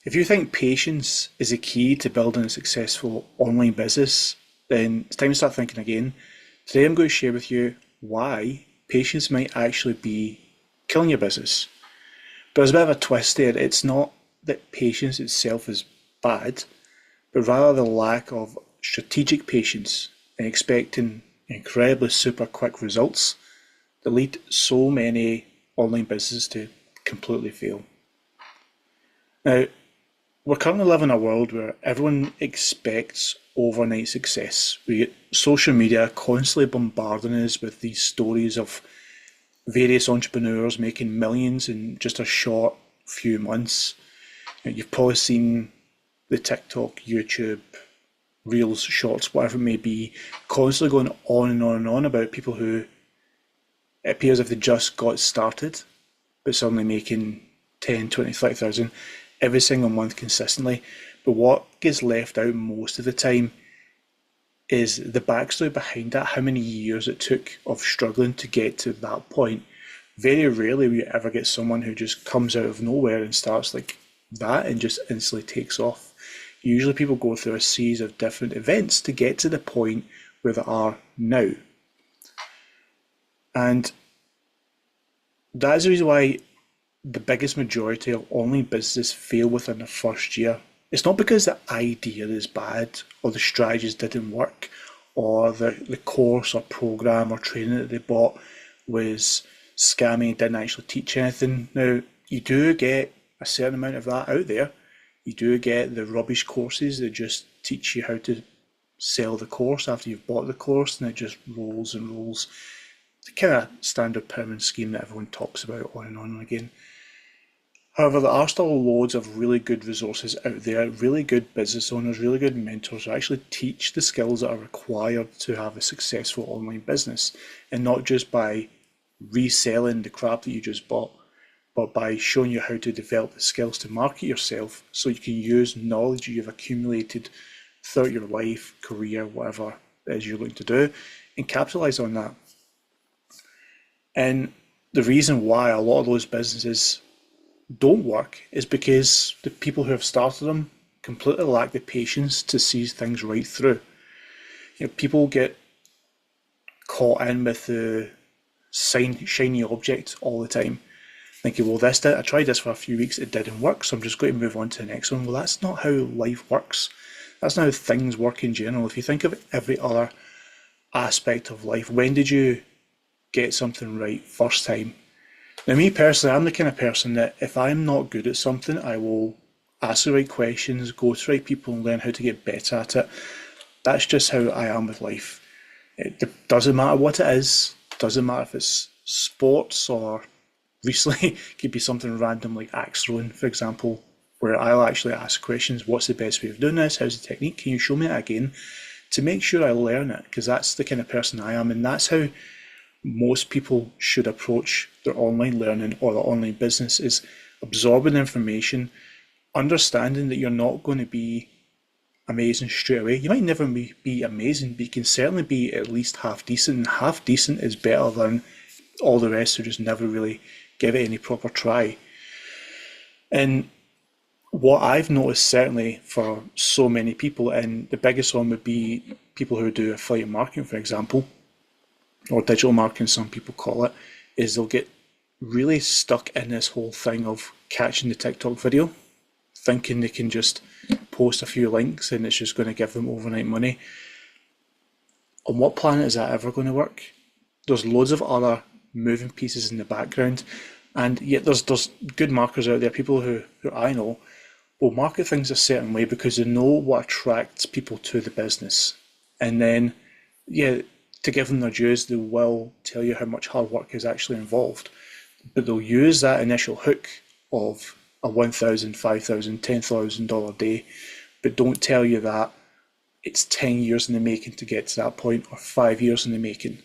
If you think patience is a key to building a successful online business, then it's time to start thinking again. Today I'm going to share with you why patience might actually be killing your business. But there's a bit of a twist there. It's not that patience itself is bad, but rather the lack of strategic patience and expecting incredibly super quick results that lead so many online businesses to completely fail. Now, we're currently living in a world where everyone expects overnight success. We get social media constantly bombarding us with these stories of various entrepreneurs making millions in just a short few months. You've probably seen the TikTok, YouTube, Reels, Shorts, whatever it may be, constantly going on and on and on about people who it appears if they just got started, but suddenly making 10, 20, 30,000 every single month consistently. But what gets left out most of the time is the backstory behind that, how many years it took of struggling to get to that point. Very rarely will you ever get someone who just comes out of nowhere and starts like that and just instantly takes off. Usually people go through a series of different events to get to the point where they are now. And that is the reason why the biggest majority of online businesses fail within the first year. It's not because the idea is bad or the strategies didn't work or the course or program or training that they bought was scammy and didn't actually teach anything. Now, you do get a certain amount of that out there. You do get the rubbish courses that just teach you how to sell the course after you've bought the course, and it just rolls and rolls. The kind of standard pyramid scheme that everyone talks about on and again. However, there are still loads of really good resources out there, really good business owners, really good mentors who actually teach the skills that are required to have a successful online business, and not just by reselling the crap that you just bought, but by showing you how to develop the skills to market yourself so you can use knowledge you've accumulated throughout your life, career, whatever it is you're looking to do, and capitalize on that. And the reason why a lot of those businesses don't work is because the people who have started them completely lack the patience to see things right through. People get caught in with the shiny object all the time, thinking, well, I tried this for a few weeks, it didn't work, so I'm just going to move on to the next one. Well, that's not how life works. That's not how things work in general. If you think of every other aspect of life, when did you get something right first time? Now, me personally, I'm the kind of person that if I'm not good at something, I will ask the right questions, go to the right people and learn how to get better at it. That's just how I am with life. It doesn't matter what it is, doesn't matter if it's sports or recently it could be something random like axe throwing, for example, where I'll actually ask questions, what's the best way of doing this, how's the technique, can you show me that again, to make sure I learn it, because that's the kind of person I am, and that's how most people should approach their online learning or their online business, is absorbing information, understanding that you're not going to be amazing straight away. You might never be amazing, but you can certainly be at least half decent, and half decent is better than all the rest who just never really give it any proper try. And what I've noticed certainly for so many people, and the biggest one would be people who do affiliate marketing, for example, or digital marketing, some people call it, is they'll get really stuck in this whole thing of catching the TikTok video, thinking they can just post a few links and it's just going to give them overnight money. On what planet is that ever going to work? There's loads of other moving pieces in the background, and yet there's good marketers out there, people who I know will market things a certain way because they know what attracts people to the business. And then, yeah, to give them their dues, they will tell you how much hard work is actually involved. But they'll use that initial hook of a $1,000, $5,000, $10,000 day, but don't tell you that it's 10 years in the making to get to that point, or 5 years in the making,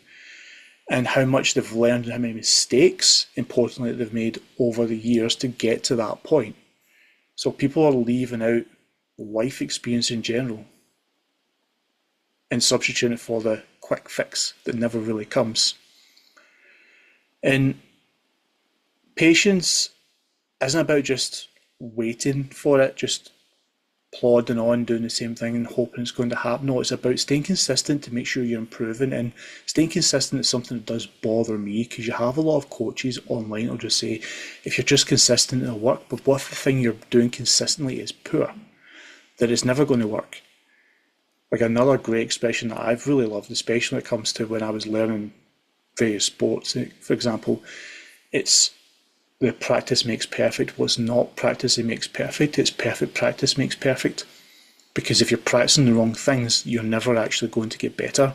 and how much they've learned and how many mistakes, importantly, they've made over the years to get to that point. So people are leaving out life experience in general and substituting it for the quick fix that never really comes. And patience isn't about just waiting for it, just plodding on, doing the same thing and hoping it's going to happen. No, it's about staying consistent to make sure you're improving. And staying consistent is something that does bother me, because you have a lot of coaches online who'll just say, if you're just consistent, it'll work. But what if the thing you're doing consistently is poor? Then it's never going to work. Like, another great expression that I've really loved, especially when it comes to when I was learning various sports, for example, it's the practice makes perfect. Was not practice that makes perfect, it's perfect practice makes perfect. Because if you're practicing the wrong things, you're never actually going to get better.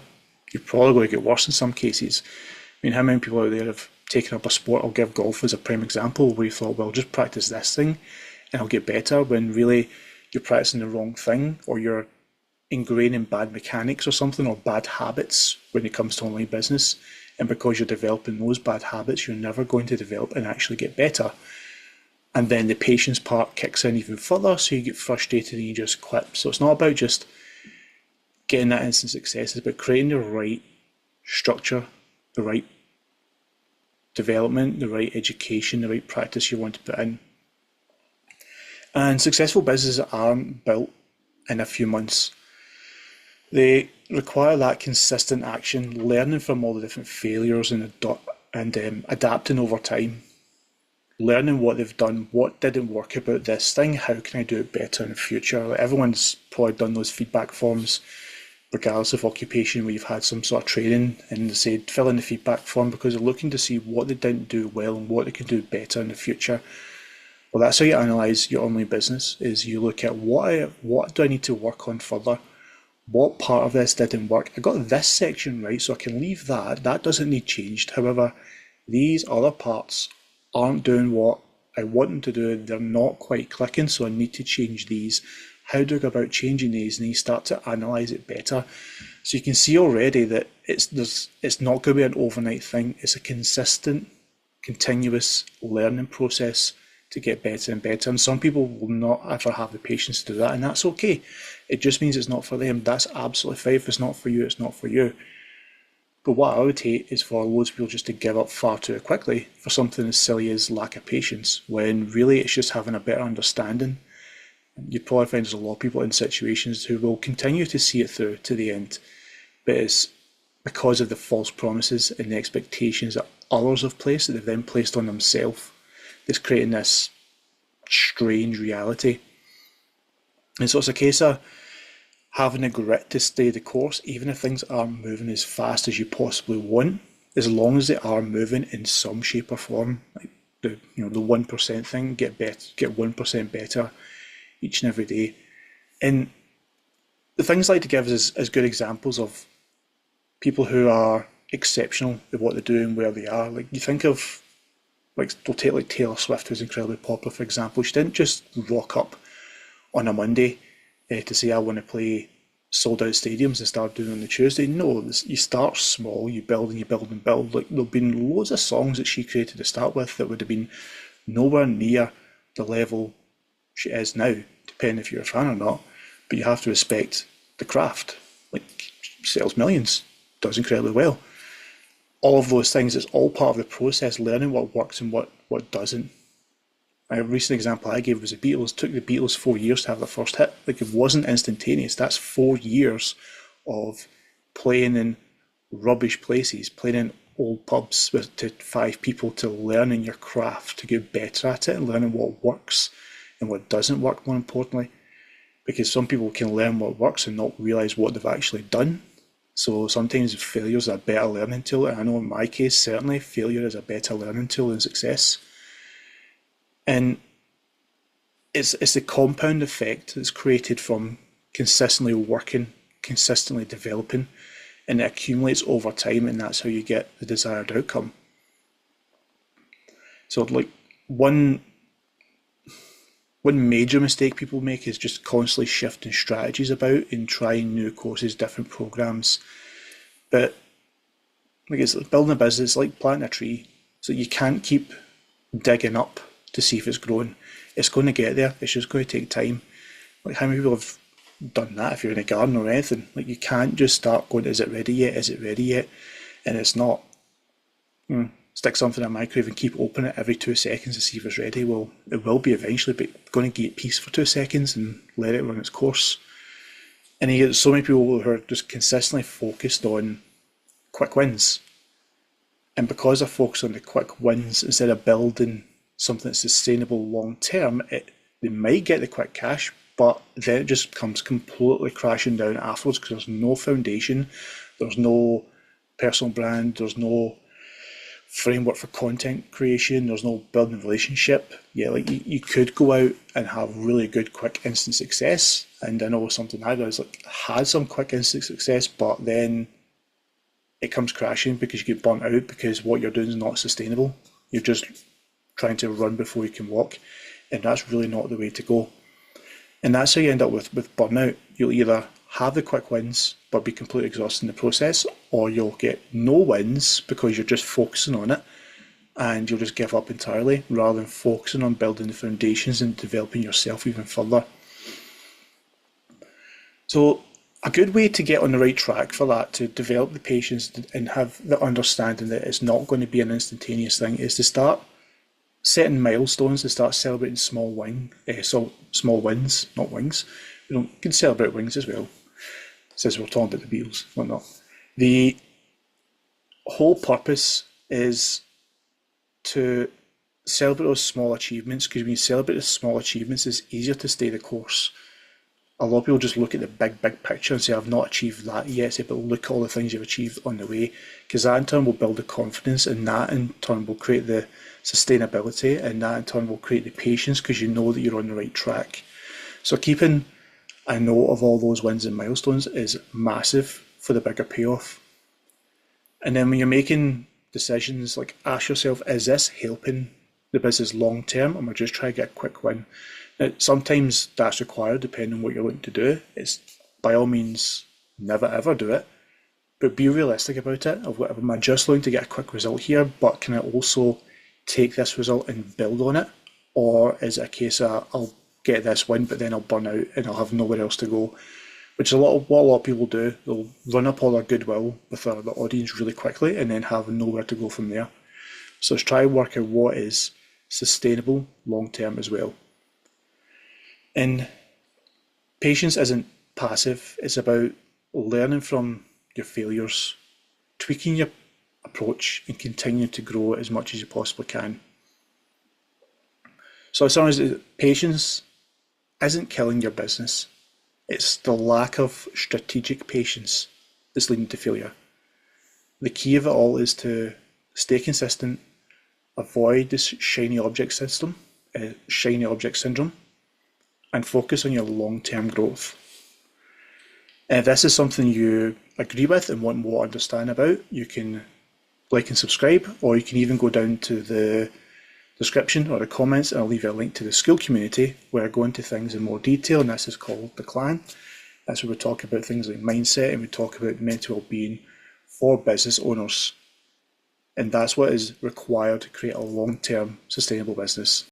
You're probably going to get worse in some cases. I mean, how many people out there have taken up a sport? I'll give golf as a prime example, where you thought, well, just practice this thing and I'll get better, when really you're practicing the wrong thing, or you're ingraining bad mechanics or something, or bad habits when it comes to online business. And because you're developing those bad habits, you're never going to develop and actually get better. And then the patience part kicks in even further, so you get frustrated and you just quit. So it's not about just getting that instant success, it's about creating the right structure, the right development, the right education, the right practice you want to put in. And successful businesses aren't built in a few months. They require that consistent action, learning from all the different failures and adapting over time, learning what they've done, what didn't work about this thing, how can I do it better in the future. Like, everyone's probably done those feedback forms, regardless of occupation, where you've had some sort of training and they say fill in the feedback form, because they're looking to see what they didn't do well and what they can do better in the future. Well, that's how you analyse your online business, is you look at what do I need to work on further. What part of this didn't work? I got this section right, so I can leave that. That doesn't need changed. However, these other parts aren't doing what I want them to do. They're not quite clicking, so I need to change these. How do I go about changing these? And you start to analyse it better. So you can see already that it's not going to be an overnight thing. It's a consistent, continuous learning process to get better and better. And some people will not ever have the patience to do that, and that's okay. It just means it's not for them. That's absolutely fine. If it's not for you, it's not for you. But what I would hate is for loads of people just to give up far too quickly for something as silly as lack of patience, when really it's just having a better understanding. You'd probably find there's a lot of people in situations who will continue to see it through to the end, but it's because of the false promises and the expectations that others have placed, that they've then placed on themselves, that's creating this strange reality. And so it's a case of having the grit to stay the course, even if things aren't moving as fast as you possibly want, as long as they are moving in some shape or form. Like the 1% thing, get 1% better each and every day. And the things I like to give as good examples of people who are exceptional at what they're doing, where they are. Like, you think of, like, we'll take like Taylor Swift, who's incredibly popular, for example. She didn't just rock up on a Monday to say, I want to play sold out stadiums and start doing it on the Tuesday. No, you start small, you build and you build and build. Like, there've been loads of songs that she created to start with that would have been nowhere near the level she is now, depending if you're a fan or not. But you have to respect the craft. Like, she sells millions, does incredibly well. All of those things, it's all part of the process, learning what works and what doesn't. A recent example I gave was the Beatles. It took the Beatles 4 years to have their first hit. Like, it wasn't instantaneous. That's 4 years of playing in rubbish places, playing in old pubs to 5 people, to learning your craft, to get better at it, and learning what works and what doesn't work, more importantly. Because some people can learn what works and not realise what they've actually done. So sometimes failure is a better learning tool. And I know in my case, certainly, failure is a better learning tool than success. And it's the compound effect that's created from consistently working, consistently developing, and it accumulates over time, and that's how you get the desired outcome. So, like, one major mistake people make is just constantly shifting strategies about and trying new courses, different programs. But like, it's like building a business, it's like planting a tree. So you can't keep digging up to see if it's growing. It's going to get there. It's just going to take time. Like, how many people have done that if you're in a garden or anything? Like, you can't just start going, is it ready yet? Is it ready yet? And it's not. stick something in a microwave and keep opening it every 2 seconds to see if it's ready. Well, it will be eventually, but you're going to get peace for 2 seconds and let it run its course. And you get so many people who are just consistently focused on quick wins. And because they're focused on the quick wins instead of building something that's sustainable long term, they might get the quick cash, but then it just comes completely crashing down afterwards because there's no foundation, there's no personal brand, there's no framework for content creation, there's no building relationship. Yeah, like you could go out and have really good quick instant success. And I know something I was like had some quick instant success, but then it comes crashing because you get burnt out because what you're doing is not sustainable. You're just trying to run before you can walk, and that's really not the way to go. And that's how you end up with burnout. You'll either have the quick wins but be completely exhausted in the process, or you'll get no wins because you're just focusing on it and you'll just give up entirely rather than focusing on building the foundations and developing yourself even further. So a good way to get on the right track for that, to develop the patience and have the understanding that it's not going to be an instantaneous thing, is to start setting milestones, to start celebrating small wins, not wings. You can celebrate wings as well, since we're talking about the Beatles, whatnot. The whole purpose is to celebrate those small achievements, because when you celebrate the small achievements, it's easier to stay the course. A lot of people just look at the big picture and say, I've not achieved that yet, say, but look at all the things you've achieved on the way, because that in turn will build the confidence, and that in turn will create the sustainability, and that in turn will create the patience because you know that you're on the right track. So keeping a note of all those wins and milestones is massive for the bigger payoff. And then when you're making decisions, like ask yourself, is this helping the business long term, or am I just trying to get a quick win? Now, sometimes that's required depending on what you're looking to do. It's by all means never ever do it, but be realistic about it. Am I just looking to get a quick result here, but can I also take this result and build on it? Or is it a case of I'll get this win, but then I'll burn out and I'll have nowhere else to go? Which is what a lot of people do. They'll run up all their goodwill with the audience really quickly and then have nowhere to go from there. So let's try and work out what is sustainable long term as well. And patience isn't passive. It's about learning from your failures, tweaking your approach, and continuing to grow as much as you possibly can. So as long as patience isn't killing your business, it's the lack of strategic patience that's leading to failure. The key of it all is to stay consistent, avoid this shiny object syndrome, and focus on your long-term growth. And if this is something you agree with and want more to understand about, you can like and subscribe, or you can even go down to the description or the comments and I'll leave you a link to the SKOOL community where I go into things in more detail, and this is called the Clan. That's where we talk about things like mindset and we talk about mental well-being for business owners. And that's what is required to create a long-term sustainable business.